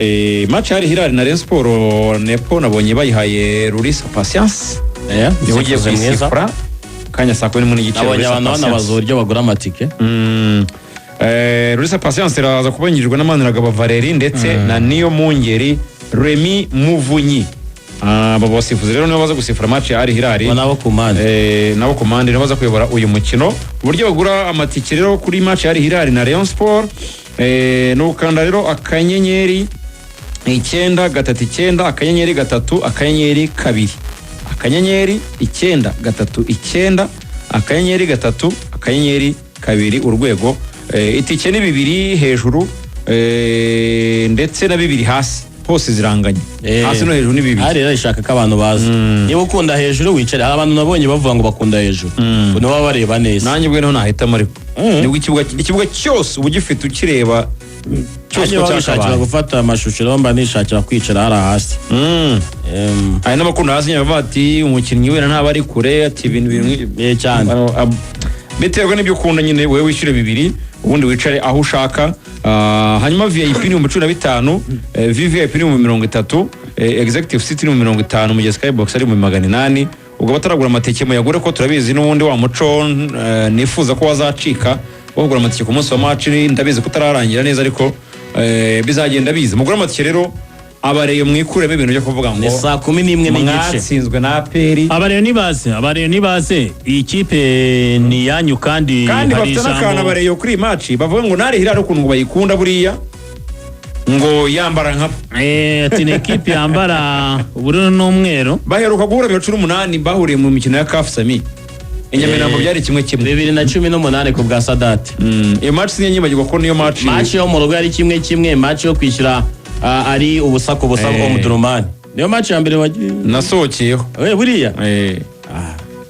match hari Hilal na Rayon Sports Nepo nabonye bayihaye Rulisa Patience ugiye kwisifra kanya saa 12 n'igice nabonye abantu banabaza uburyo bagura amatike Rulisa Patience iraza kubanyirijwe n'Amaniragaba Valerie ndetse na Niyo Mungeri Remy Muvunyi aba basifuzi rero nibo baza gusifura match hari Hilal nabo kumande nibo baza kuyobora uyu mukino uburyo bagura amatike rero kuri match hari Hilal na Rayon Sports n'ukanda rero akanyenyeri 939 akanyenyeri 3 akanyenyeri 2 akanyenyeri 939 akanyenyeri 3 akanyenyeri 2 urwego itike ni 2 hejuru ndetse na 2 hasi hose ziranganye hasi no hejuru ni 2 hari rero ishaka ko abantu baza niba ukunda hejuru wicare abantu nabonye bavuga ngo bakunda hejuru ngo baba bareba neza nanjye bwe naho nahita mariko nibwo ikibuga cyose ubugifite ukireba cyose cyashakira gufata amashusho romba nishakira kwicara hari hasi ari n'abakunda hasi nyaba bati umukinnyi wera nta bari kure ati ibintu cyane biterwa n'ibyo ukunda nyine wewe wishyure 2 ubundi wicare aho ushaka hanyuma VIP ni 15 VVIP ni 30 Executive City ni 50 mu Skybox ari 800 ubwo bataragura amatike mu yagure ko turabizi n'ubundi wa muco nifuza ko wazacika bagura amatike ku munsi wa match ndabizi kutararangira neza ariko bizagenda biza mugura amatike rero abareyo mwikuremo ibintu byo kuvuga ngo saa 11 n'igice mwatsinzwe na APR abareyo nibaze iyi kipe ni yanyu kandi hari ijambo abareyo kuri match bavuga ngo nari Hilal ukuntu bayikunda buriya ngo yambara nka ati ne kipe yambara ubururu n'umweru baheruka guhura 2018 bahuriye mu mikino ya CAF Sami Inyamirambo byari kimwe 2018 ku bwa Sadat iyo match sinyibagirwa ko niyo match yo mu rugo yari kimwe match yo kwishyura ari ubusako Omdurman niyo match ya mbere nasohokeyeho buriya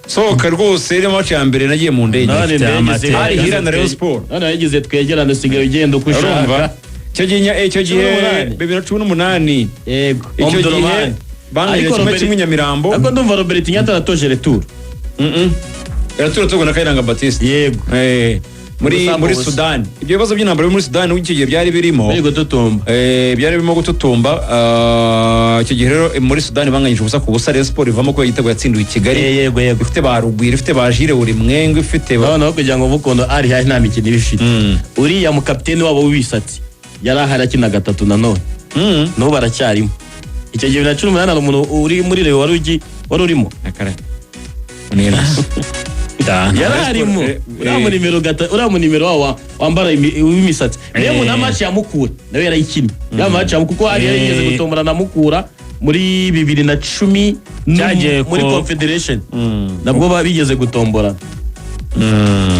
sohoka rwose niyo match ya mbere nagiye mu ndege hari Hilal na Rayon Sports none yagize twegerane usigaye ugenda uko ushaka icyo gihe 2018 yego icyo gihe bangije kimwe Nyamirambo ariko ndumva Robert Nyata aratoje retour retour tugona Kayiranga Baptiste yego muri Sudan ibyo bibazo by'intambara muri Sudan n'icyo gihe byari birimo byari birimo gututumba icyo gihe rero muri Sudan banganyije ubusa ku busa Rayon Sports ivamo ko yitego yatsindiwe i Kigali yego ifite ba Rugwiro ifite ba Jire uri mwengo ifite no kugira ngo bukondo ari hayi nta mikino ibifite uriya mu kapiteni wabo w'ibisatsi yari ahari akina 3 nanone no baracyarimo icyo gihe 2018 umuntu uri muri Rayon wari urimo yararimo uramu nimero wawa wambara imisatsi rero na match ya Mukura nawe yarayikinnye ya match ya kuko ari yigeze gutombora na Mukura muri 2010 muri Confederation nabwo babigeze gutombora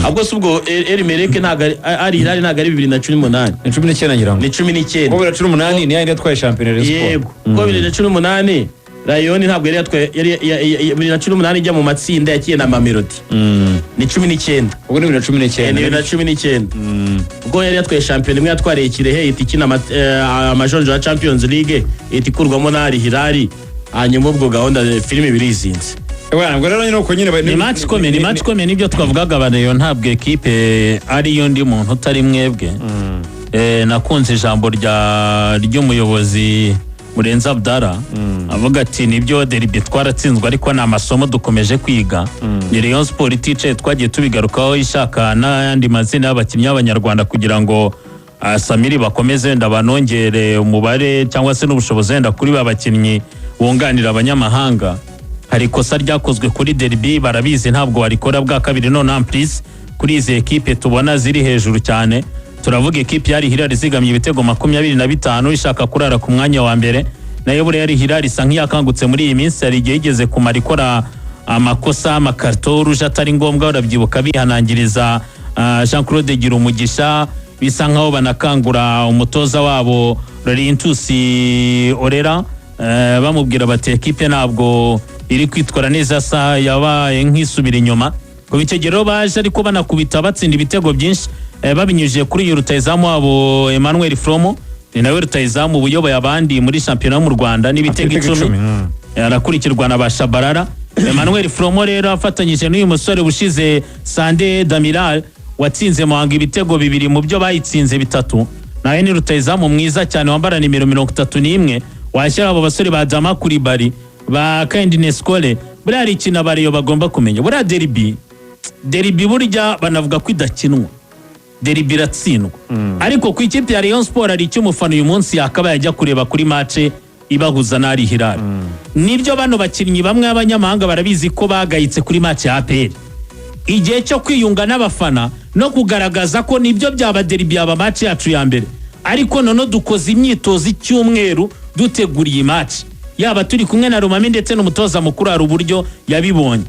abwo subwo Erimereke ntago ari Hilal ntago ari 2018 19 nyirango ni 19 ko 2018 ni yari yatwaye champion Rayon Sports yego ko 2018 Rayon ntabwo yari yatwaye yari 2018 ijya mu matsinda yakiye na Mamelodi ni 19 ubwo ni 2019 ubwo yari yatwaye champion imwe yatwariye Kirehe itikina amajonjo ya Champions League itikurwamo na Hilal hanyuma ubwo gahunda filime birizinze ubwo rero nyine uko nyine ni match komeye nibyo twavugaga Rayon ntabwo equipe ari yo ndi muntu utari mwebwe nakunze ijambo ry'umuyobozi Murenza Abdara avuga ati nibyo derby twaratsinzwe ariko na amasomo dukomeje kwiga ni Rayon Sports iticaye twagiye tubigarukaho ishaka n'andi mazina y'abakinnyi b'Abanyarwanda kugira ngo Samiri bakomeze ndabanongere umubare cyangwa se n'ubushobozi wenda kuri babakinnyi bunganira abanyamahanga hari kosa ryakozwe kuri derby barabizi ntabwo warikora bwa kabiri none amplis kuri izi equipe tubona ziri hejuru cyane turavuga equipe yari Hilal zigamye ibitego 25 ishaka kurara ku mwanya wa mbere nayo bure yari Hilal isa nk'iyakangutse muri iyi minsi yari igeze kumara ikora amakosa amakarto rouge atari ngombwa urabyibuka bihanangiriza Jean-Claude Girumugisha bisa nkaho banakangura umutoza wabo Larintusi Orera bamubwira bati equipe ntabwo iri kwitwara neza sa yabaye nk'isubira inyuma ku bicegero baje ariko banakubita batsinda ibitego byinshi babinyujije kuri rutayizamu wabo Emmanuel Fromo ni nawe rutayizamu ubuyoboye abandi muri shampiyona mu Rwanda n'ibitego 10 arakurikirwa na Bashabarara Emmanuel Fromo rero afatanyije n'uyu musore bushize Sande Damiral watsinze Muhanga ibitego 2 mu byo bayitsinze 3 nawe ni rutayizamu mwiza cyane wambara nimero 31 washyira abo basore ba Jama Kuribari ba Kindness Kole buriya hari ikintu abariyo bagomba kumenya buriya derby burya banavuga ko idakinwa derby iratsindwa ariko ku ikipe ya Rayon Sports ari icyo umufana uyu munsi yakaba yajya kureba kuri match ibahuza na Alhilal nibyo bano bakinnyi bamwe abanyamahanga barabizi ko bagayitse kuri match ya APR igihe cyo kwiyunga n'abafana no kugaragaza ko nibyo byaba derby aba match yacu ya mbere ariko none dukoze imyitozo icyumweru duteguriye match yaba turi kumwe na Rumami ndetse n'umutoza mukuru ari uburyo yabibonye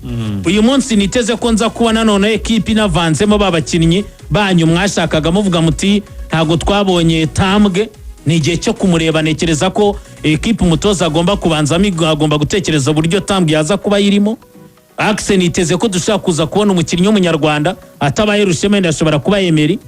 uyu munsi niteze ko nza kubona none equipe inavanzemo babakinnyi banyu mwashakaga muvuga muti ntago twabonye tambwe ni igihe cyo kumureba nekereza ko equipe umutoza agomba kubanzamo agomba gutekereza uburyo tambwe yaza kuba yirimo Axe niteze ko dushaka kuza kubona umukinnyi w'umunyarwanda atabaye rusheme ndashobora kuba Emery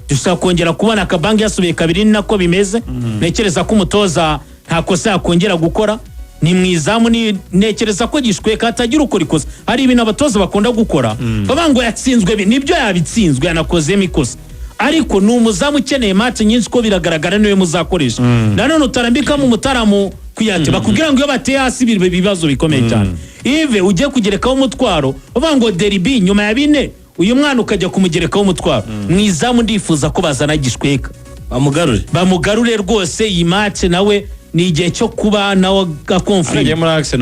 dushaka kongera kubona Kabange yasubiye kabiri nako bimeze nekereza ko umutoza ntakosa yakongera gukora ni mwizamu ni nekereza ko gishweka atagira uko rikosa hari ibintu abatoza bakunda gukora babango yatsinzwe nibyo yabitsinzwe yanakoze mikosa ariko ni umuzamu ukeneye match nyinshi ko biragaragara niwe muzakoresha nanone utarambikamo umutaramu kuyate bakubwira ngo iyo bateye hasi bibazo bikomeye cyane ive ugiye kugerekaho umutwaro babango derby nyuma ya bine uyu mwana ukajya kumugerekaho umutwaro mwizamu ndifuza ko bazana gishweka bamugarure rwose iyi match nawe ni igihe cyo kuba nawe gakonflict agiye muri Axe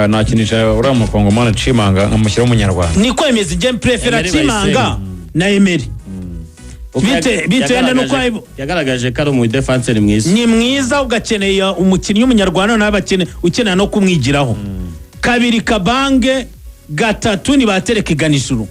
nakinisha uriya mukongomani Chimanga nkamushyiraho umunyarwanda niko emeze je prefera Chimanga na Emery bitende nuko yagaragaje ko ari umu defenseur mwiza ni mwiza ugakeneye umukinnyi w'umunyarwanda n'abakene ukeneye no kumwigiraho kabiri Kabange gatatu ni batereka iganishuru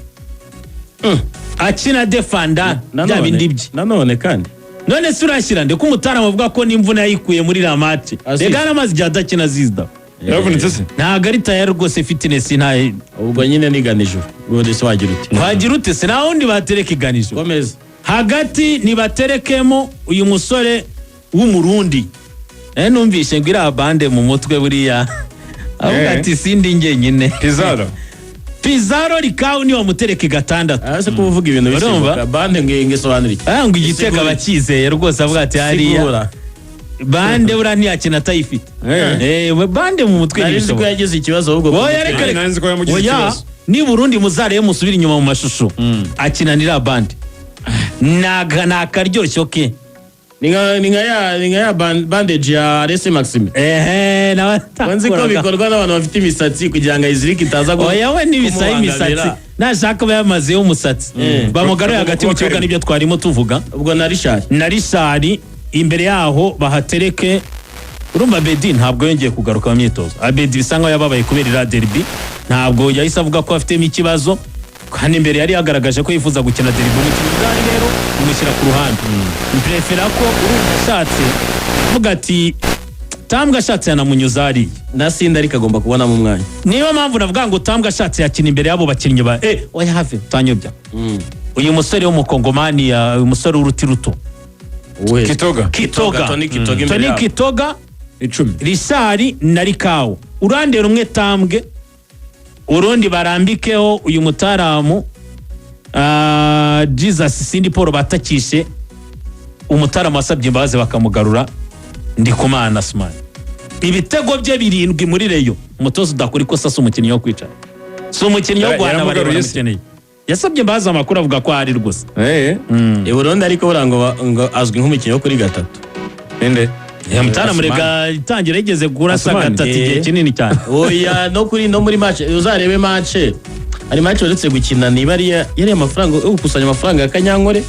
akina defender bya bindibye nanone kandi none surashyira ndeko umutara bavuga ko n'imvune yayikuye muri la match rega n'amazi jadakina zizda yaravunitse se ntago ari tayari rwose fitness ntaye ubwo nyine niganijuru ubwo se wagira ute se naho ndi batereka iganishuru komeza hagati nibaterekemo uyu musore w'umurundi numvishe ngo ira bande mu mutwe buriya avuga ati sindi ngenyine Pizarro Rikau ni wamutereka gatandatu ase kuvuga ibintu bisibuka bande ngesobanura iki ngo igiteka bakizeye rwose avuga ati hariya bande ura ntiyakina atayifite bande mu mutwe n'ibisho ko yagize ikibazo ahubwo nanzi ko yamugize ikibazo ni Burundi muzareye musubira inyuma mu mashusho akinanira bande nakaryoshyo ke ninga ya bandage ya Rese Maxime wanzi ko bikorwa n'abantu bafite imisatsi kugira ngo izirike itaza go oya we nibisaye imisatsi nashaka bayamaze umusatsi bamugaruye hagati mu kibuga nibyo twarimo tuvuga ubwo narishari imbere yaho bahatereke urumva Bedi ntabwo yongeye kugaruka mu myitozo Abedi bisanga yababaye kubera derby ntabwo yahise avuga ko afite ikibazo kandi imbere yari yagaragaje ko yifuza gukina derby umukino rero umushyira ku ruhande prefera ko urushatse vuga ati tambwa ashatse yanamunyuzari nasinda ariko agomba kubona mu mwanya niyo mpamvu navuga ngo tambwa ashatse yakina imbere yabo bakinnyi ba oya have tanyobya uyu musore w'umukongomani uyu musore w'uruti ruto Tony Kitoga 10 Risari na Rikau urande rumwe tambwe urundi barambikeho uyu mutaramu Jesus Sindi Paul batakishe umutaramu wasabye imbabazi bakamugarura Ndikumana asman ibitego bye 7 muri Rayon umutozo udakora ikosa se umukinnyi wo kwicara so umukinnyi wo Rwanda bari bamukeneye yasabye imbabazi amakuru avuga ko ari rwose Burundi ariko burango azwi nk'umukinnyi wo kuri gatatu inde mutara murega itangira yigeze gurasa gatatu igihe kinini cyane oya no muri match uzarebe match ari match uretse gukina niba yari amafaranga yo gukusanya amafaranga ya Kanyankore